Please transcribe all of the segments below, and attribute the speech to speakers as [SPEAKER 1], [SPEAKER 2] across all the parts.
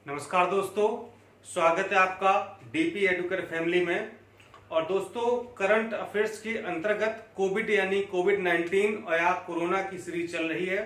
[SPEAKER 1] नमस्कार दोस्तों, स्वागत है आपका डीपी एडुकेटर फैमिली में। और दोस्तों, करंट अफेयर्स के अंतर्गत कोविड यानी कोविड-19 और या कोरोना की सीरीज चल रही है।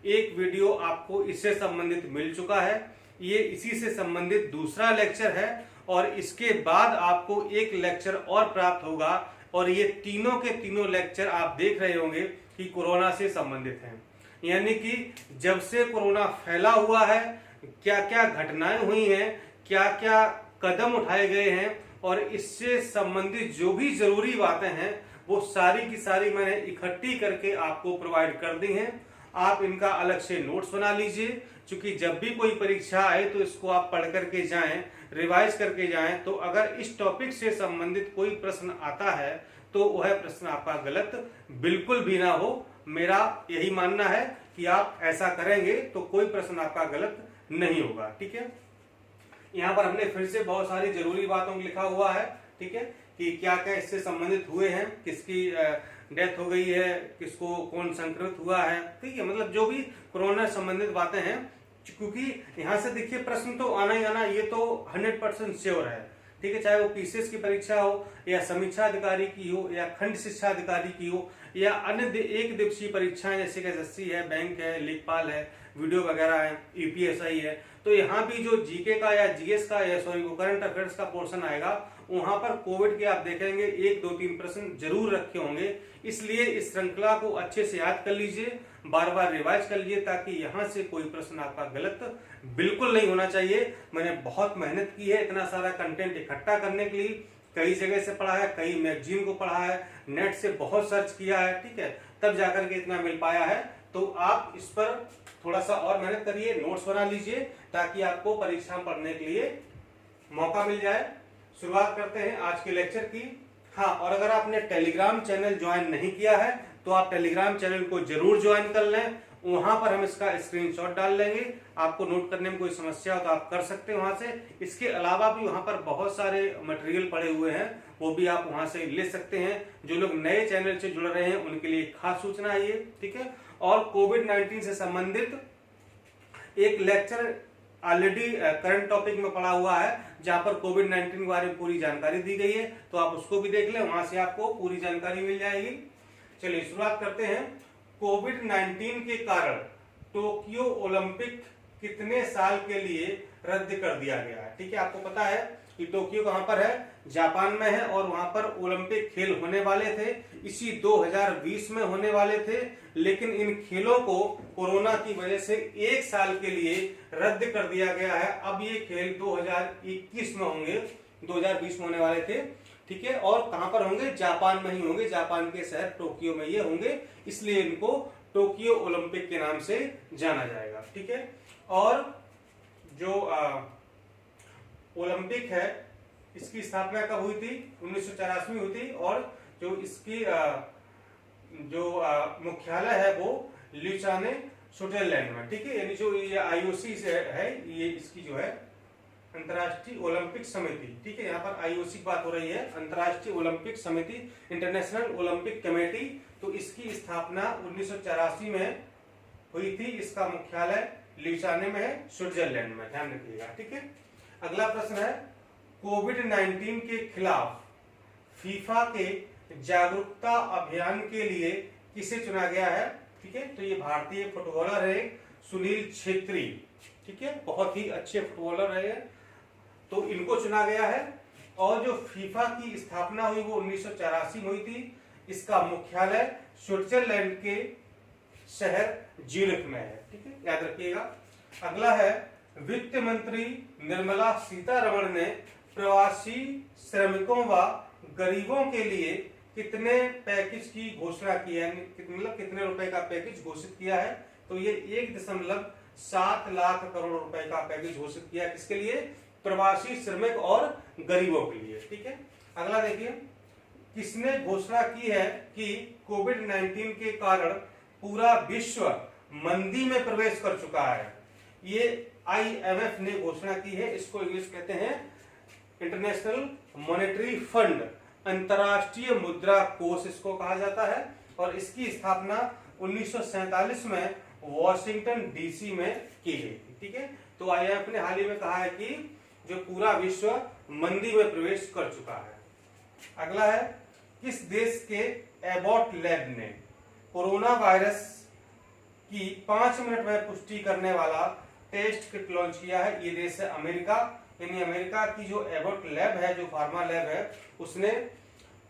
[SPEAKER 1] एक वीडियो आपको इससे संबंधित मिल चुका है, ये इसी से संबंधित दूसरा लेक्चर है और इसके बाद आपको एक लेक्चर और प्राप्त होगा और ये तीनों के तीनों लेक्चर आप देख रहे होंगे कि कोरोना से संबंधित हैं। यानी कि जब से कोरोना फैला हुआ है, क्या क्या घटनाएं हुई हैं, क्या क्या कदम उठाए गए हैं और इससे संबंधित जो भी जरूरी बातें हैं वो सारी की सारी मैंने इकट्ठी करके आपको प्रोवाइड कर दी हैं। आप इनका अलग से नोट्स बना लीजिए, क्योंकि जब भी कोई परीक्षा आए तो इसको आप पढ़ करके जाएं, रिवाइज करके जाएं। तो अगर इस टॉपिक से संबंधित कोई प्रश्न आता है तो वह प्रश्न आपका गलत बिल्कुल भी ना हो। मेरा यही मानना है कि आप ऐसा करेंगे तो कोई प्रश्न आपका गलत नहीं होगा। ठीक है, यहाँ पर हमने फिर से बहुत सारी जरूरी बातों को लिखा हुआ है। ठीक है, कि क्या क्या इससे संबंधित हुए हैं, किसकी डेथ हो गई है, किसको कौन संक्रमित हुआ है। ठीक है, मतलब जो भी कोरोना संबंधित बातें हैं, क्योंकि यहाँ से देखिए प्रश्न तो आना ही आना, ये तो 100% श्योर है। ठीक है, चाहे वो पीसीएस की परीक्षा हो या समीक्षा अधिकारी की हो या खंड शिक्षा अधिकारी की हो या अन्य एक दिवसीय परीक्षाएं जैसे कि एसएससी है, बैंक है, लेखपाल है, वीडियो वगैरह है, यूपीएसआई है। तो यहाँ भी जो जीके का या जीएस का या करंट अफेयर्स का पोर्शन आएगा, वहां पर कोविड के आप देखेंगे 1, 2, 3 प्रश्न जरूर रखे होंगे। इसलिए इस श्रृंखला को अच्छे से याद कर लीजिए, बार बार रिवाइज कर लीजिए, ताकि यहाँ से कोई प्रश्न आपका गलत बिल्कुल नहीं होना चाहिए। मैंने बहुत मेहनत की है इतना सारा कंटेंट इकट्ठा करने के लिए, कई जगह से पढ़ा है, कई मैगजीन को पढ़ा है, नेट से बहुत सर्च किया है। ठीक है, तब जाकर के इतना मिल पाया है। तो आप इस पर थोड़ा सा और मेहनत करिए, नोट्स बना लीजिए, ताकि आपको परीक्षा पढ़ने के लिए मौका मिल जाए। शुरुआत करते हैं आज के लेक्चर की। हाँ, और अगर आपने टेलीग्राम चैनल ज्वाइन नहीं किया है तो आप टेलीग्राम चैनल को जरूर ज्वाइन कर लें। वहां पर हम इसका स्क्रीनशॉट डाल लेंगे। आपको नोट करने में कोई समस्या हो तो आप कर सकते हैं वहां से। इसके अलावा भी वहां पर बहुत सारे मटेरियल पड़े हुए हैं, वो भी आप वहां से ले सकते हैं। जो लोग नए चैनल से जुड़ रहे हैं उनके लिए खास सूचना है ये। ठीक है, और कोविड-19 से संबंधित एक लेक्चर ऑलरेडी करंट टॉपिक में पढ़ा हुआ है, जहां पर कोविड-19 के बारे में पूरी जानकारी दी गई है, तो आप उसको भी देख लें, वहां से आपको पूरी जानकारी मिल जाएगी। चलिए शुरुआत करते हैं। कोविड-19 के कारण टोक्यो ओलंपिक कितने साल के लिए रद्द कर दिया गया है? ठीक है, आपको पता है कि टोक्यो कहां पर है, जापान में है, और वहां पर ओलंपिक खेल होने वाले थे, इसी 2020 में होने वाले थे। लेकिन इन खेलों को कोरोना की वजह से 1 साल के लिए रद्द कर दिया गया है। अब ये खेल 2021 में होंगे, 2020 में होने वाले थे। ठीक है, और कहां पर होंगे? जापान में ही होंगे, जापान के शहर टोक्यो में ये होंगे, इसलिए इनको टोक्यो ओलंपिक के नाम से जाना जाएगा। ठीक है, और जो ओलंपिक है इसकी स्थापना कब हुई थी? 1984 में हुई थी, और जो इसकी जो मुख्यालय है वो ल्यूचाने स्विट्जरलैंड में। ठीक है, यानी जो ये आईओसी है, ये इसकी जो है अंतर्राष्ट्रीय ओलंपिक समिति। ठीक है, यहाँ पर आईओसी की बात हो रही है, अंतर्राष्ट्रीय ओलंपिक समिति, इंटरनेशनल ओलंपिक कमेटी। तो इसकी स्थापना 1984 में हुई थी। इसका मुख्यालय ल्यूचाने में है, स्विट्जरलैंड में, ध्यान रखिएगा। ठीक है, अगला प्रश्न है, कोविड-19 के खिलाफ फीफा के जागरूकता अभियान के लिए किसे चुना गया है? ठीक है, तो ये भारतीय फुटबॉलर है सुनील छेत्री। ठीक है, बहुत ही अच्छे फुटबॉलर है, तो इनको चुना गया है। और जो फीफा की स्थापना हुई वो 1984 में हुई थी। इसका मुख्यालय स्विट्जरलैंड के शहर ज्यूरिख में है। ठीक है, याद रखिएगा। अगला है, वित्त मंत्री निर्मला सीतारमण ने प्रवासी श्रमिकों व गरीबों के लिए कितने पैकेज की घोषणा की है, मतलब कितने रुपए का पैकेज घोषित किया है? तो ये 1.7 लाख करोड़ रुपए का पैकेज घोषित किया है। किसके लिए? प्रवासी श्रमिक और गरीबों के लिए। ठीक है, अगला देखिए, किसने घोषणा की है कि कोविड-19 के कारण पूरा विश्व मंदी में प्रवेश कर चुका है? ये आईएमएफ ने घोषणा की है। इसको इंग्लिश कहते हैं इंटरनेशनल मॉनेटरी फंड, अंतर्राष्ट्रीय मुद्रा कोष इसको कहा जाता है। और इसकी स्थापना 1947 में वॉशिंगटन डीसी में की गई थी। ठीक है, तो IMF ने हाल ही में कहा है कि जो पूरा विश्व मंदी में प्रवेश कर चुका है। अगला है, किस देश के एबॉट लैब ने कोरोना वायरस की 5 मिनट में पुष्टि करने वाला टेस्ट किट लॉन्च किया है? ये देश है अमेरिका। यानी अमेरिका की जो एबॉट लैब है, जो फार्मा लैब है, उसने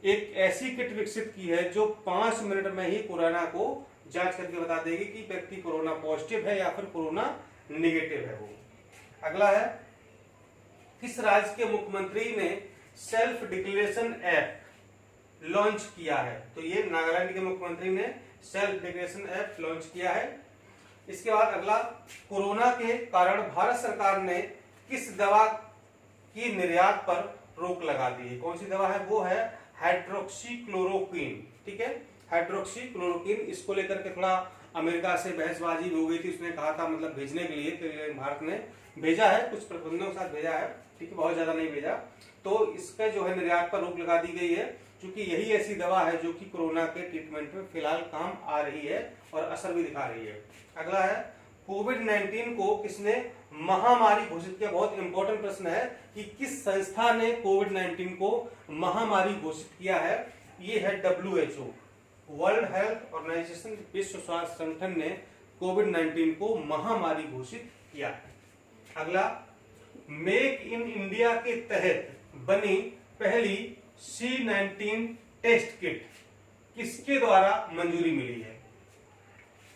[SPEAKER 1] एक ऐसी किट विकसित की है जो 5 मिनट में ही कोरोना को जांच करके बता देगी कि व्यक्ति कोरोना पॉजिटिव है या फिर कोरोना निगेटिव है वो। अगला है, किस राज्य के मुख्यमंत्री ने सेल्फ डिक्लेरेशन ऐप लॉन्च किया है? तो ये नागालैंड के मुख्यमंत्री ने सेल्फ डिक्लेरेशन ऐप लॉन्च किया है। इसके बाद अगला, कोरोना के कारण भारत सरकार ने किस दवा की निर्यात पर रोक लगा दी है? कौन सी दवा है? वो है हाइड्रोक्सीक्लोरोक्विन। ठीक है, हाइड्रोक्सीक्लोरोक्विन। इसको लेकर के थोड़ा अमेरिका से बहसबाजी हो गई थी। उसने कहा था मतलब भेजने के लिए, तो भारत ने भेजा है, कुछ प्रतिबंधों के साथ भेजा है, ठीक है, बहुत ज्यादा नहीं भेजा। तो इसका जो है निर्यात पर रोक लगा दी गई है, क्योंकि यही ऐसी दवा है जो कि कोरोना के ट्रीटमेंट में फिलहाल काम आ रही है और असर भी दिखा रही है। अगला है, कोविड-19 को किसने महामारी घोषित किया? बहुत इंपॉर्टेंट प्रश्न है कि किस संस्था ने कोविड-19 को महामारी घोषित किया है? ये है WHO, वर्ल्ड हेल्थ ऑर्गेनाइजेशन, विश्व स्वास्थ्य संगठन ने कोविड-19 को महामारी घोषित किया है। अगला, मेक इन इंडिया के तहत बनी पहली C-19 टेस्ट किट किसके द्वारा मंजूरी मिली है?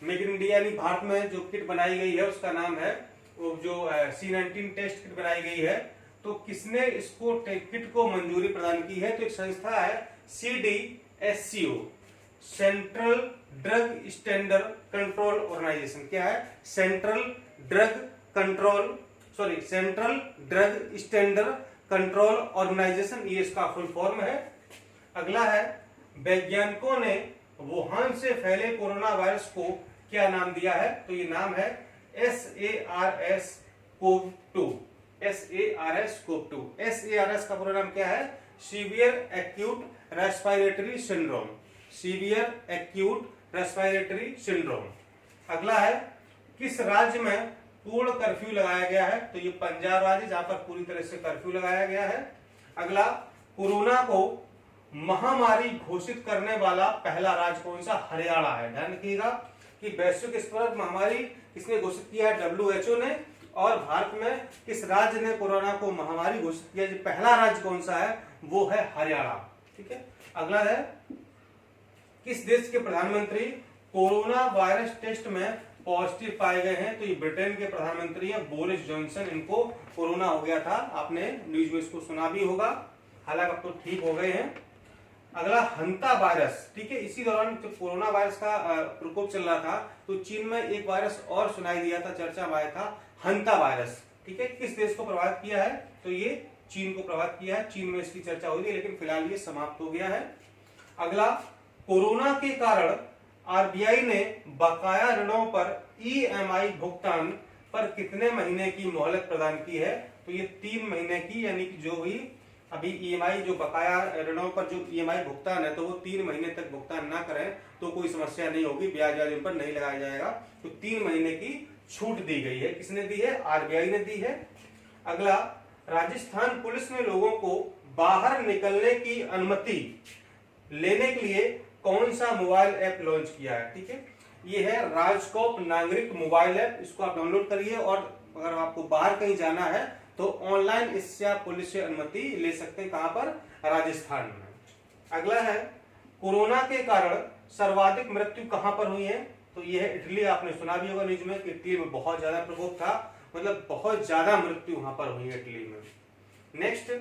[SPEAKER 1] मेक इन इंडिया यानी भारत में जो किट बनाई गई है उसका नाम है, वो जो C-19 टेस्ट किट बनाई गई है, तो किसने इसको किट को मंजूरी प्रदान की है? तो एक संस्था है CDSCO, central drug standard control organisation. क्या है? Central drug standard control organisation, ये इसका फुल फॉर्म है। अगला है, वैज्ञानिकों ने वुहान से फैले कोरोना वायरस को क्या नाम दिया है? तो ये नाम है SARS-CoV-2। SARS-CoV-2। SARS का पूरा नाम क्या है? Severe acute respiratory syndrome. Severe acute respiratory syndrome. अगला है, किस राज्य में पूर्ण कर्फ्यू लगाया गया है? तो ये पंजाब राज्य, जहां पर पूरी तरह से कर्फ्यू लगाया गया है। अगला, कोरोना को महामारी घोषित करने वाला पहला राज्य कौन सा? हरियाणा है। ध्यान रखिएगा कि वैश्विक स्तर पर महामारी किसने घोषित किया है? WHO ने। और भारत में किस राज्य ने कोरोना को महामारी घोषित किया? जो पहला राज्य कौन सा है? वो है हरियाणा। ठीक है। अगला है, किस देश के प्रधानमंत्री कोरोना वायरस टेस्ट में पॉजिटिव पाए गए हैं? तो ये ब्रिटेन के प्रधानमंत्री हैं बोरिस जॉनसन। इनको कोरोना हो गया था, आपने न्यूज में इसको सुना भी होगा, हालांकि अब तो ठीक हो गए हैं। अगला, हंता वायरस। ठीक है, इसी दौरान जब कोरोना वायरस का प्रकोप चल रहा था तो चीन में एक वायरस और सुनाई दिया था, चर्चा में आया था, हंता वायरस। ठीक है, किस देश को प्रभावित किया है? तो ये चीन को प्रभावित किया है। चीन में इसकी चर्चा हुई थी, लेकिन फिलहाल ये समाप्त हो गया है। अगला, कोरोना के कारण RBI ने बकाया ऋणों पर EMI भुगतान पर कितने महीने की मोहलत प्रदान की है? तो ये 3 महीने की, यानी कि जो भी अभी EMI जो बकाया ऋणों पर जो EMI भुगतान है, तो वो 3 महीने तक भुगतान ना करें तो कोई समस्या नहीं होगी, ब्याज उन पर नहीं लगाया जाएगा। तो 3 महीने की छूट दी गई है। किसने दी है? RBI ने दी है। अगला, राजस्थान पुलिस ने लोगों को बाहर निकलने की अनुमति लेने के लिए कौन सा मोबाइल ऐप लॉन्च किया है? ठीक है, ये है राजकोप नागरिक मोबाइल ऐप। इसको आप डाउनलोड करिए और अगर आपको बाहर कहीं जाना है तो ऑनलाइन इससे आप पुलिस से अनुमति ले सकते हैं। कहां पर? राजस्थान में। अगला है, कोरोना के कारण सर्वाधिक मृत्यु कहां पर हुई है? तो यह है इटली। आपने सुना भी होगा न्यूज में कि इटली में बहुत ज्यादा प्रकोप था, मतलब बहुत ज्यादा मृत्यु वहां पर हुई है इटली में। नेक्स्ट,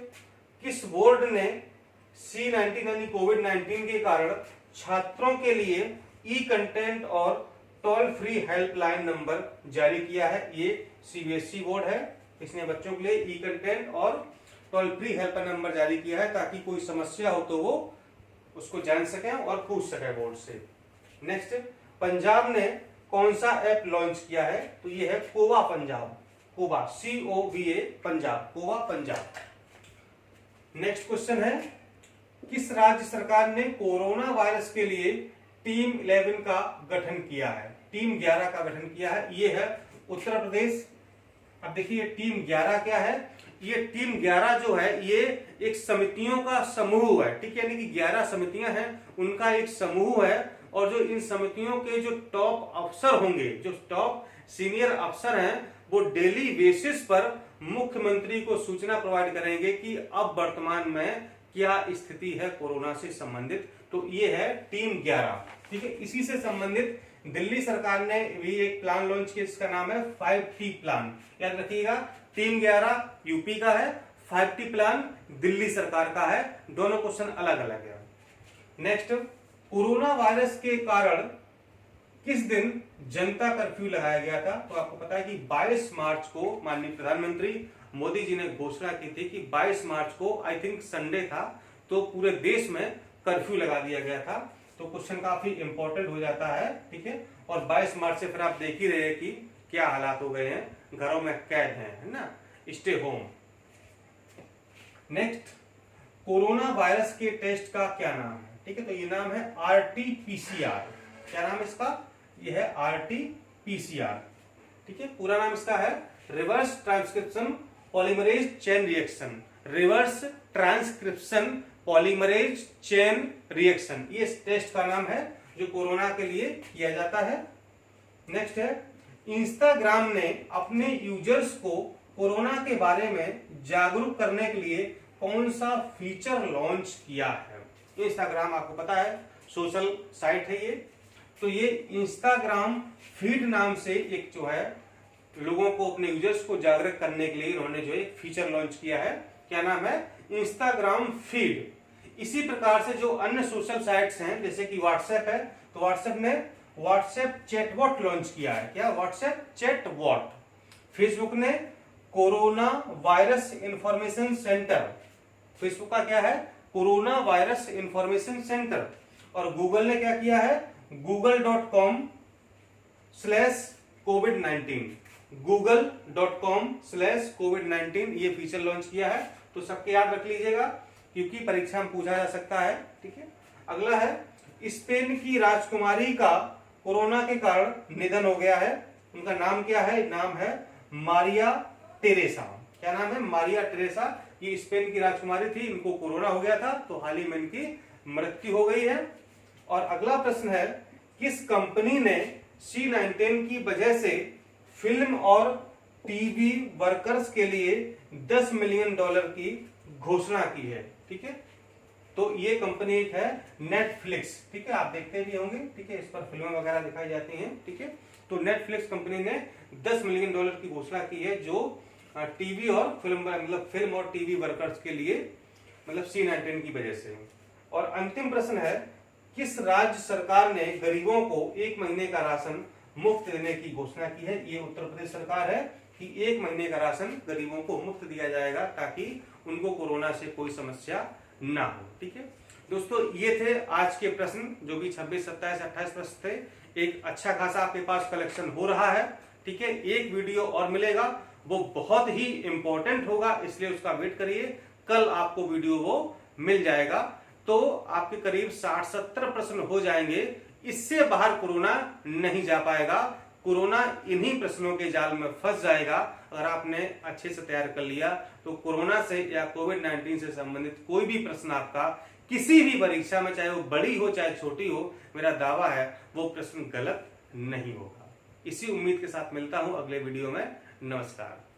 [SPEAKER 1] किस बोर्ड ने C-19 यानी कोविड-19 के कारण छात्रों के लिए ई-कंटेंट और टोल फ्री हेल्पलाइन नंबर जारी किया है? ये CBSE बोर्ड है, इसने बच्चों के लिए ई-कंटेंट और टोल फ्री हेल्पलाइन नंबर जारी किया है ताकि कोई समस्या हो तो वो उसको जान सकें और पूछ सकें बोर्ड से। नेक्स्ट, पंजाब ने कौन सा ऐप लॉन्च किया है? तो ये है कोवा पंजाब। कोवा, COVA पंजाब, कोवा पंजाब। नेक्स्ट क्वेश्चन है, किस राज्य सरकार ने कोरोना वायरस के लिए टीम 11 का गठन किया है? टीम 11 का गठन किया है। ये है उत्तर प्रदेश, अब देखिए टीम 11 क्या है, ये टीम 11 जो है ये एक समितियों का समूह है, ठीक है, यानी कि 11 समितियां हैं उनका एक समूह है। और जो इन समितियों के जो टॉप अफसर होंगे, जो टॉप सीनियर अफसर हैं, वो डेली बेसिस पर मुख्यमंत्री को सूचना प्रोवाइड करेंगे कि अब वर्तमान में क्या स्थिति है कोरोना से संबंधित। तो ये है टीम 11, ठीक है। इसी से संबंधित दिल्ली सरकार ने भी एक प्लान लॉन्च किया जिसका नाम है 5T प्लान। याद रखिएगा, टीम 11 यूपी का है, 5T प्लान दिल्ली सरकार का है, दोनों क्वेश्चन अलग अलग है। नेक्स्ट, कोरोना वायरस के कारण किस दिन जनता कर्फ्यू लगाया गया था? तो आपको पता है कि 22 मार्च को माननीय प्रधानमंत्री मोदी जी ने घोषणा की थी कि 22 मार्च को आई थिंक संडे था, तो पूरे देश में कर्फ्यू लगा दिया गया था। तो क्वेश्चन काफी इंपॉर्टेंट हो जाता है, ठीक है। और 22 मार्च से फिर आप देख ही रहे हैं कि क्या हालात हो गए हैं, घरों में कैद हैं, है ना, stay home. Next, corona virus के टेस्ट का क्या नाम है? ठीक है, तो ये नाम है RT-PCR। क्या नाम है इसका? ये है RT-PCR, ठीक है। पूरा नाम इसका है reverse transcription polymerase chain reaction, reverse transcription polymerase chain reaction, ये इस टेस्ट का नाम है जो कोरोना के लिए किया जाता है। नेक्स्ट है, इंस्टाग्राम ने अपने यूजर्स को कोरोना के बारे में जागरूक करने के लिए कौन सा फीचर लॉन्च किया है? इंस्टाग्राम आपको पता है सोशल साइट है ये, तो ये इंस्टाग्राम फीड नाम से एक जो है लोगों को, अपने यूजर्स को जागरूक करने के लिए उन्होंने जो एक फीचर लॉन्च किया है। क्या नाम है? Instagram feed. इसी प्रकार से जो अन्य सोशल साइट्स हैं जैसे कि व्हाट्सएप है, तो व्हाट्सएप ने व्हाट्सएप चैटबॉट लॉन्च किया है। क्या? WhatsApp chatbot. फेसबुक ने corona virus information centre, Facebook का क्या है? Corona virus information centre. और गूगल ने क्या किया है? google.com/COVID-19, google.com/COVID-19 ये फीचर लॉन्च किया है। तो सबके याद रख लीजिएगा क्योंकि परीक्षा में पूछा जा सकता है, ठीक है। अगला है, स्पेन की राजकुमारी का कोरोना के कारण निधन हो गया है। उनका नाम क्या है? नाम है मारिया टेरेसा। क्या नाम है? Maria Teresa. ये स्पेन की राजकुमारी थी, इनको कोरोना हो गया था, तो हाल ही में इनकी मृत्यु हो गई है। और अगला प्रश्न है, किस कंपनी ने C-19 की वजह से फिल्म और टीवी वर्कर्स के लिए $10 मिलियन की घोषणा की है? ठीक है, तो ये कंपनी एक है नेटफ्लिक्स, ठीक है, आप देखते भी होंगे, ठीक है, इस पर फिल्में वगैरह दिखाई जाती हैं, ठीक है। तो नेटफ्लिक्स कंपनी ने $10 मिलियन की घोषणा की है जो टीवी और फिल्म और टीवी वर्कर्स के लिए, मतलब C-19 की वजह से। और अंतिम प्रश्न है, किस राज्य सरकार ने गरीबों को 1 महीने का राशन मुफ्त देने की घोषणा की है? ये उत्तर प्रदेश सरकार है कि 1 महीने का राशन गरीबों को मुफ्त दिया जाएगा ताकि उनको कोरोना से कोई समस्या ना हो, ठीक है। दोस्तों, ये थे आज के प्रश्न जो भी 26, 27, 28 प्रश्न थे। एक अच्छा खासा आपके पास कलेक्शन हो रहा है, ठीक है। एक वीडियो और मिलेगा, वो बहुत ही इंपॉर्टेंट होगा, इसलिए उसका वेट करिए। कल आपको वीडियो वो मिल जाएगा, तो आपके करीब 60-70 प्रश्न हो जाएंगे। इससे बाहर कोरोना नहीं जा पाएगा, कोरोना इन्हीं प्रश्नों के जाल में फंस जाएगा। अगर आपने अच्छे से तैयार कर लिया तो कोरोना से या कोविड-19 से संबंधित कोई भी प्रश्न आपका किसी भी परीक्षा में, चाहे वो बड़ी हो चाहे छोटी हो, मेरा दावा है वो प्रश्न गलत नहीं होगा। इसी उम्मीद के साथ मिलता हूं अगले वीडियो में। नमस्कार।